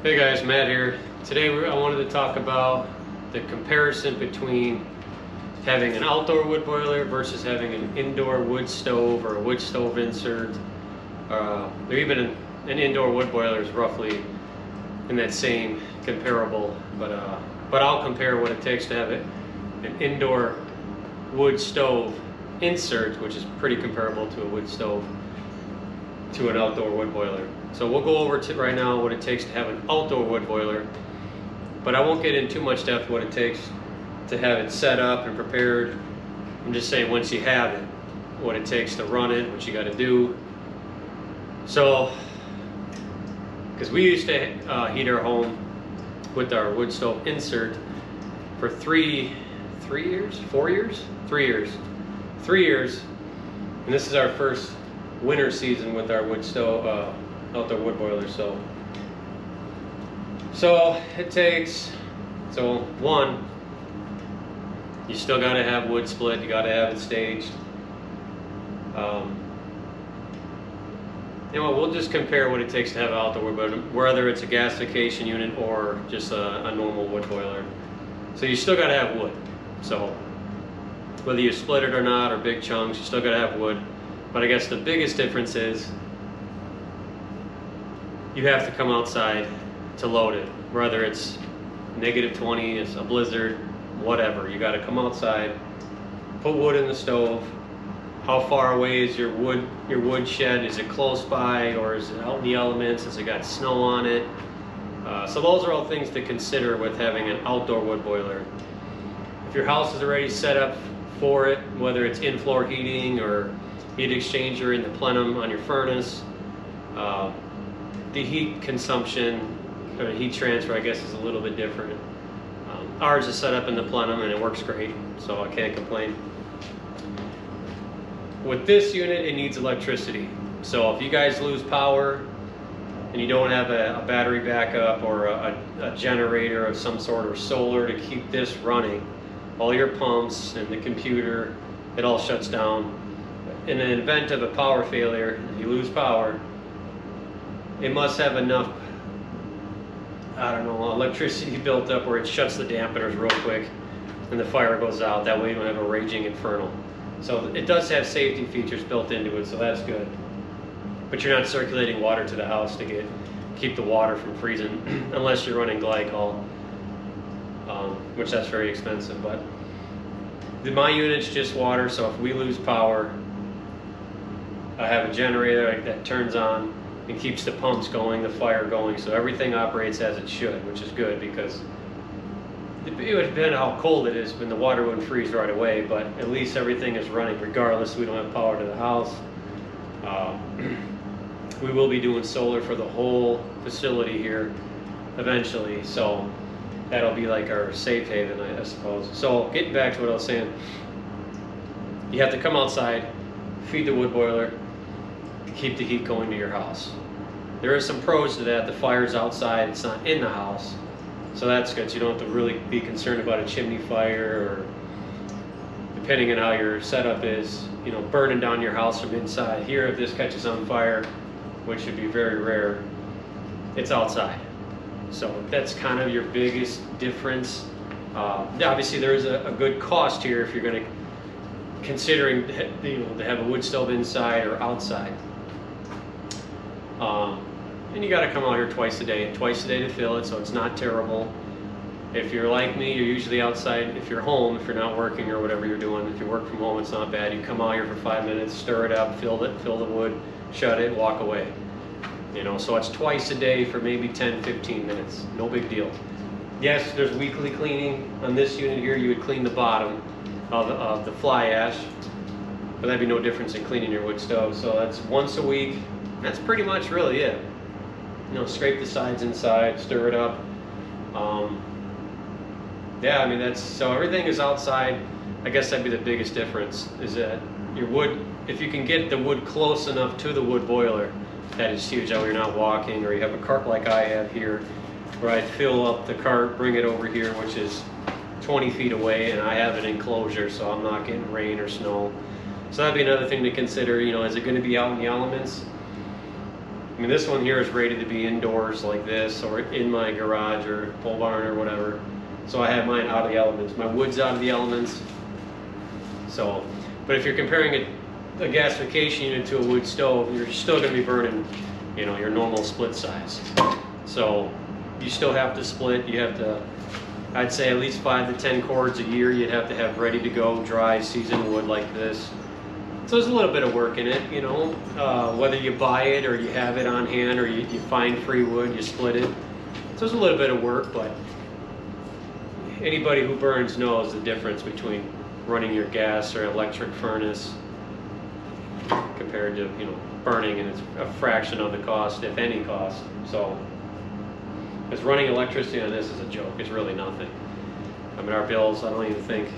Hey guys, Matt here. Today I wanted to talk about the comparison between having an outdoor wood boiler versus having an indoor wood stove or a wood stove insert. Or even an indoor wood boiler is roughly in that same comparable, but I'll compare what it takes to have an indoor wood stove insert, which is pretty comparable to a wood stove, to an outdoor wood boiler. So we'll go over to right now what it takes to have an outdoor wood boiler, but I won't get in too much depth what it takes to have it set up and prepared. I'm just saying once you have it, what it takes to run it, what you got to do. So, because we used to heat our home with our wood stove insert for 3 years, 4 years, 3 years, and this is our first winter season with our wood stove, outdoor wood boiler. So it takes, one, you still got to have wood split, you got to have it staged. Anyway, we'll just compare what it takes to have an outdoor wood boiler, whether it's a gasification unit or just a normal wood boiler. So you still got to have wood. So whether you split it or not, or big chunks, you still got to have wood. But I guess the biggest difference is you have to come outside to load it, whether it's -20, it's a blizzard, whatever. You got to come outside, put wood in the stove. How far away is your wood shed? Is it close by, or is it out in the elements? Has it got snow on it? So those are all things to consider with having an outdoor wood boiler. If your house is already set up for it, whether it's in-floor heating or heat exchanger in the plenum on your furnace, the heat consumption or heat transfer, I guess, is a little bit different. Ours is set up in the plenum and it works great, so I can't complain. With this unit, it needs electricity. So if you guys lose power and you don't have a battery backup or a generator of some sort or solar to keep this running, all your pumps and the computer, it all shuts down. In an event of a power failure, if you lose power, it must have enough, I don't know, electricity built up where it shuts the dampeners real quick and the fire goes out. That way you don't have a raging inferno. So it does have safety features built into it, so that's good. But you're not circulating water to the house to keep the water from freezing unless you're running glycol, which that's very expensive. But my unit's just water, so if we lose power, I have a generator that turns on and keeps the pumps going, the fire going, so everything operates as it should, which is good because it would depend on how cold it is when the water wouldn't freeze right away, but at least everything is running regardless. We don't have power to the house. We will be doing solar for the whole facility here eventually, so that'll be like our safe haven, I suppose. So getting back to what I was saying, you have to come outside, feed the wood boiler to keep the heat going to your house. There are some pros to that. The fire's outside, it's not in the house. So that's good. So you don't have to really be concerned about a chimney fire, or depending on how your setup is, you know, burning down your house from inside. Here, if this catches on fire, which would be very rare, it's outside. So that's kind of your biggest difference. Obviously, there is a good cost here if you're going to considering, you know, to have a wood stove inside or outside. And you got to come out here twice a day to fill it, so it's not terrible. If you're like me, you're usually outside. If you're home, if you're not working or whatever you're doing, if you work from home, it's not bad. You come out here for 5 minutes, stir it up, fill the wood, shut it, walk away. You know, so it's twice a day for maybe 10-15 minutes. No big deal. Yes, there's weekly cleaning. On this unit here, you would clean the bottom of the fly ash, but that'd be no difference in cleaning your wood stove. So that's once a week. That's pretty much really it. You know, scrape the sides inside, stir it up. Yeah, I mean, so everything is outside. I guess that'd be the biggest difference, is that your wood, if you can get the wood close enough to the wood boiler, that is huge. That way you're not walking, or you have a cart like I have here, where I fill up the cart, bring it over here, which is 20 feet away, and I have an enclosure, so I'm not getting rain or snow. So that'd be another thing to consider. You know, is it going to be out in the elements? I mean, this one here is rated to be indoors like this, or in my garage or pole barn or whatever. So I have mine out of the elements. My wood's out of the elements. So, but if you're comparing a gasification unit to a wood stove, you're still going to be burning, you know, your normal split size. So you still have to split. You have to, I'd say, at least 5 to 10 cords a year. You'd have to have ready to go, dry, seasoned wood like this. So there's a little bit of work in it, you know, whether you buy it or you have it on hand, or you find free wood, you split it. So there's a little bit of work, but anybody who burns knows the difference between running your gas or electric furnace compared to, you know, burning, and it's a fraction of the cost, if any cost. So, because running electricity on this is a joke. It's really nothing. I mean, our bills, I don't even think,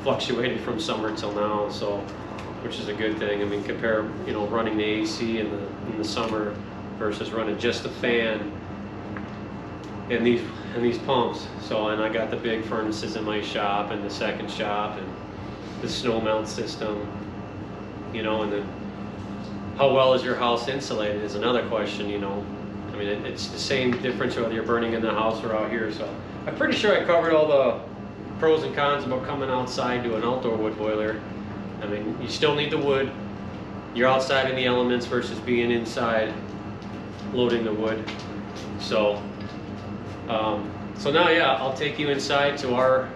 fluctuated from summer till now, so, which is a good thing. I mean, compare, you know, running the AC in the summer versus running just the fan and these pumps. So, and I got the big furnaces in my shop and the second shop and the snow melt system, you know, and then how well is your house insulated is another question, you know. I mean, it's the same difference whether you're burning in the house or out here. So I'm pretty sure I covered all the pros and cons about coming outside to an outdoor wood boiler. I mean, you still need the wood. You're outside in the elements versus being inside loading the wood. So, so now, yeah, I'll take you inside to our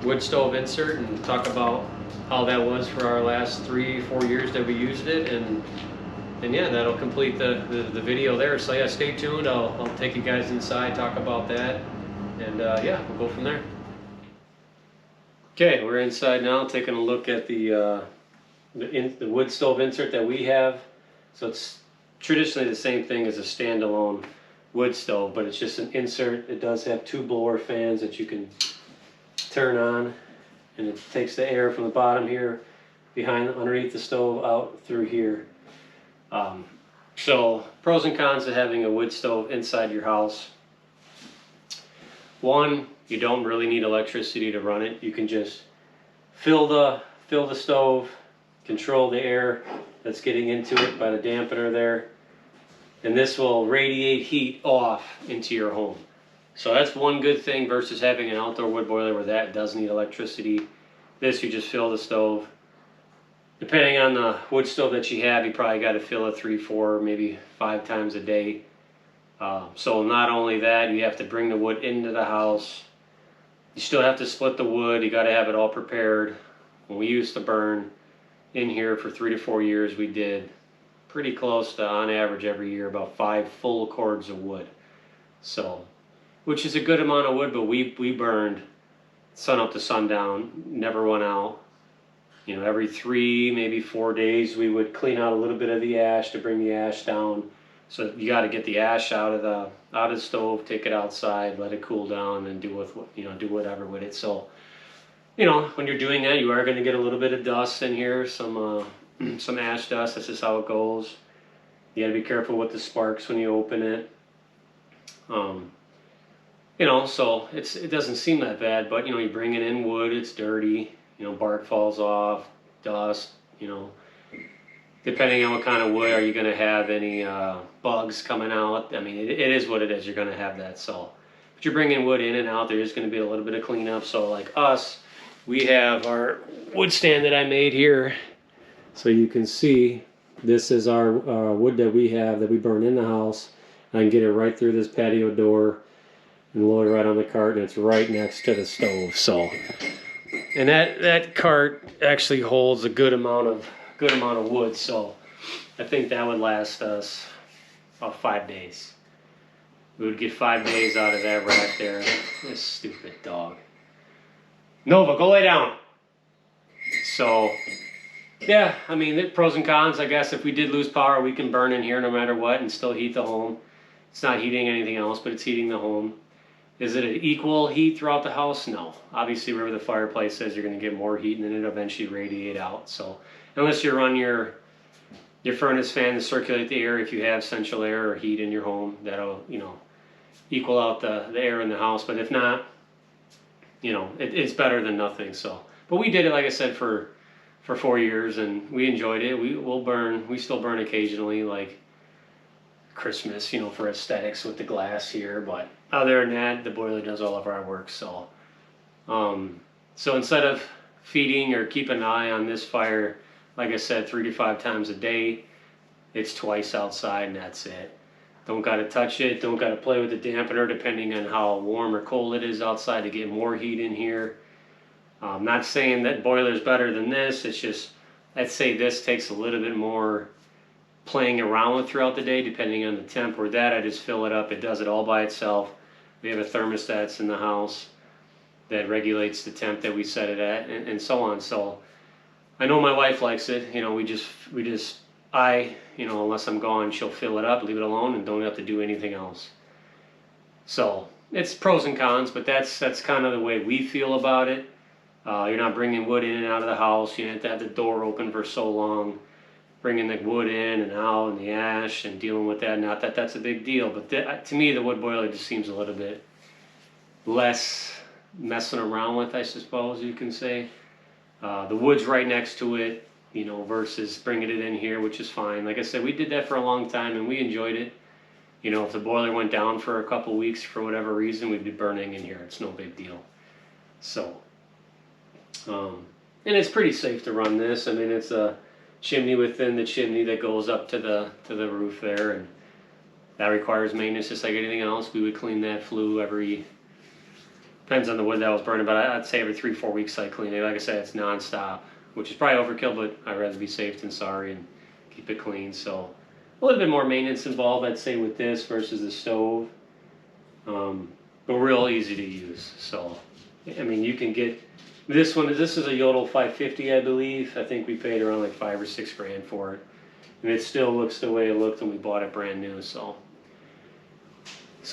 wood stove insert and talk about how that was for our last 3-4 years that we used it, and yeah, that'll complete the video there. So yeah, stay tuned. I'll take you guys inside, talk about that, and yeah, we'll go from there. Okay, we're inside now, taking a look at the wood stove insert that we have. So it's traditionally the same thing as a standalone wood stove, but it's just an insert. It does have 2 blower fans that you can turn on, and it takes the air from the bottom here underneath the stove out through here. So pros and cons of having a wood stove inside your house. One, you don't really need electricity to run it. You can just fill the stove, control the air that's getting into it by the dampener there, and this will radiate heat off into your home. So that's one good thing versus having an outdoor wood boiler where that does need electricity. This, you just fill the stove. Depending on the wood stove that you have, you probably got to fill it 3, 4, maybe 5 times a day. So not only that, you have to bring the wood into the house. You still have to split the wood. You got to have it all prepared. When we used to burn in here for 3 to 4 years, we did pretty close to, on average every year, about 5 full cords of wood. So, which is a good amount of wood, but we burned sun up to sundown, never went out. You know, every 3, maybe 4 days, we would clean out a little bit of the ash to bring the ash down. So you got to get the ash out of the stove, take it outside, let it cool down, and do whatever with it. So, you know, when you're doing that, you are going to get a little bit of dust in here, some ash dust. That's just how it goes. You got to be careful with the sparks when you open it. You know, so it doesn't seem that bad, but you know, you bring it in wood, it's dirty. You know, bark falls off, dust, you know. Depending on what kind of wood, are you going to have any bugs coming out? I mean, it is what it is. You're going to have that. So, but you're bringing wood in and out, there's going to be a little bit of cleanup. So like us, we have our wood stand that I made here. So you can see, this is our wood that we have that we burn in the house. I can get it right through this patio door and load it right on the cart, and it's right next to the stove. So, and that cart actually holds a good amount of wood, so I think that would last us about 5 days. We would get 5 days out of that rack there. This stupid dog. Nova, go lay down. So, yeah, I mean, the pros and cons, I guess. If we did lose power, we can burn in here no matter what and still heat the home. It's not heating anything else, but it's heating the home. Is it an equal heat throughout the house? No. Obviously, wherever the fireplace is, you're going to get more heat, and then it'll eventually radiate out. So, unless you run your furnace fan to circulate the air, if you have central air or heat in your home, that'll, you know, equal out the air in the house. But if not, you know, it's better than nothing. So, but we did it, like I said, for 4 years, and we enjoyed it. We still burn occasionally, like Christmas, you know, for aesthetics with the glass here. But other than that, the boiler does all of our work. So, so instead of feeding or keep an eye on this fire, like I said, 3 to 5 times a day, it's twice outside and that's it. Don't got to touch it. Don't got to play with the dampener depending on how warm or cold it is outside to get more heat in here. I'm not saying that boiler is better than this. It's just, I'd say this takes a little bit more playing around with throughout the day depending on the temp. Or that, I just fill it up. It does it all by itself. We have a thermostat in the house that regulates the temp that we set it at, and so on. So I know my wife likes it. You know, you know, unless I'm gone, she'll fill it up, leave it alone, and don't have to do anything else. So it's pros and cons, but that's kind of the way we feel about it. You're not bringing wood in and out of the house. You have to have the door open for so long, bringing the wood in and out and the ash and dealing with that. Not that that's a big deal, but to me, the wood boiler just seems a little bit less messing around with, I suppose you can say. The wood's right next to it, you know, versus bringing it in here, which is fine. Like I said, we did that for a long time and we enjoyed it. You know, if the boiler went down for a couple weeks for whatever reason, we'd be burning in here. It's no big deal. So, and it's pretty safe to run this. I mean, it's a chimney within the chimney that goes up to the roof there, and that requires maintenance just like anything else. We would clean that flue depends on the wood that was burning, but I'd say every 3-4 weeks I clean it. Like I said, it's non-stop, which is probably overkill, but I'd rather be safe than sorry and keep it clean. So a little bit more maintenance involved, I'd say, with this versus the stove, but real easy to use. So, I mean, you can get this one. This is a Yodel 550, I believe. I think we paid around like $5 or $6 grand for it, and it still looks the way it looked when we bought it brand new. So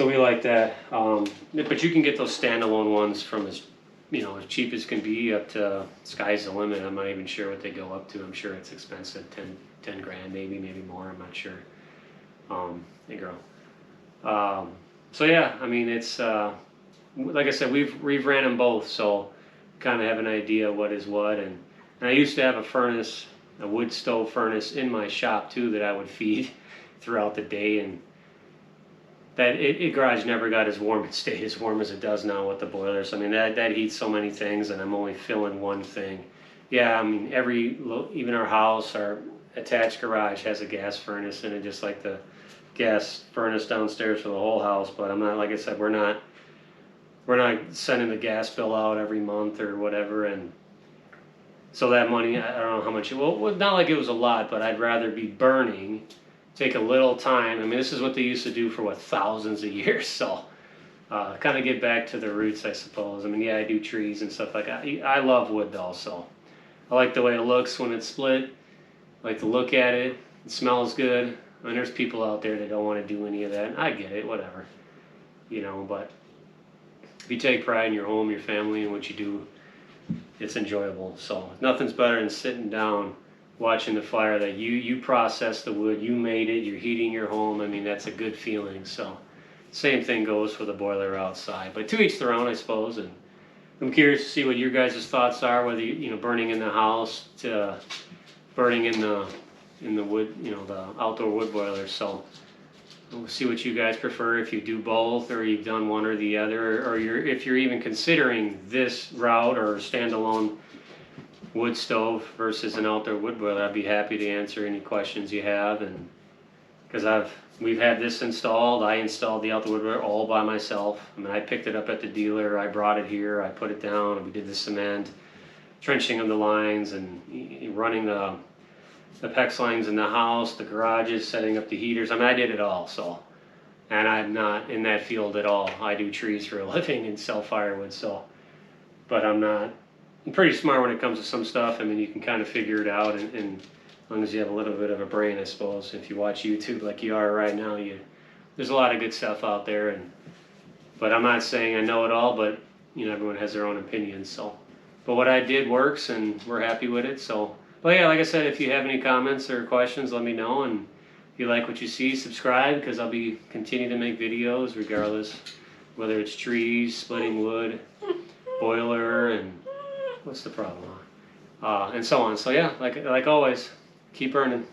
we like that. But you can get those standalone ones from as cheap as can be up to sky's the limit. I'm not even sure what they go up to. I'm sure it's expensive, 10 grand maybe more. I'm not sure. They grow. So yeah, I mean, it's like I said, we've ran them both, so kind of have an idea what is what. And I used to have a wood stove furnace in my shop too that I would feed throughout the day, and that garage never got as warm. It stayed as warm as it does now with the boilers. I mean, that heats so many things, and I'm only filling one thing. Yeah, I mean, even our house, our attached garage has a gas furnace in it, just like the gas furnace downstairs for the whole house. But I'm not, like I said, we're not sending the gas bill out every month or whatever, and so that money, I don't know how much. Well, not like it was a lot, but I'd rather be burning. Take a little time. I mean, this is what they used to do for thousands of years. So, kind of get back to the roots, I suppose. I mean, yeah, I do trees and stuff like that. I love wood though, so I like the way it looks when it's split. I like to look at it. It smells good. I mean, there's people out there that don't want to do any of that. I get it, whatever, But if you take pride in your home, your family, and what you do, it's enjoyable. So nothing's better than sitting down, watching the fire that you processed the wood, you made it, you're heating your home. I mean, that's a good feeling. So same thing goes for the boiler outside, but to each their own, I suppose. And I'm curious to see what your guys' thoughts are, whether burning in the house to burning in the wood, the outdoor wood boiler. So we'll see what you guys prefer, if you do both or you've done one or the other, or if you're even considering this route or standalone wood stove versus an outdoor wood boiler. I'd be happy to answer any questions you have, and because we've had this installed. I installed the outdoor wood boiler all by myself. I mean, I picked it up at the dealer, I brought it here, I put it down, we did the cement, trenching of the lines, and running the PEX lines in the house, the garages, setting up the heaters. I mean, I did it all. So, and I'm not in that field at all. I do trees for a living and sell firewood. So, but I'm pretty smart when it comes to some stuff. I mean, you can kind of figure it out, and as long as you have a little bit of a brain, I suppose. If you watch YouTube like you are right now, there's a lot of good stuff out there. But I'm not saying I know it all, but everyone has their own opinions. So, but what I did works, and we're happy with it. So, but yeah, like I said, if you have any comments or questions, let me know. And if you like what you see, subscribe, because I'll be continuing to make videos regardless, whether it's trees, splitting wood, boiler, and what's the problem? And so on. So yeah, like always, keep burning.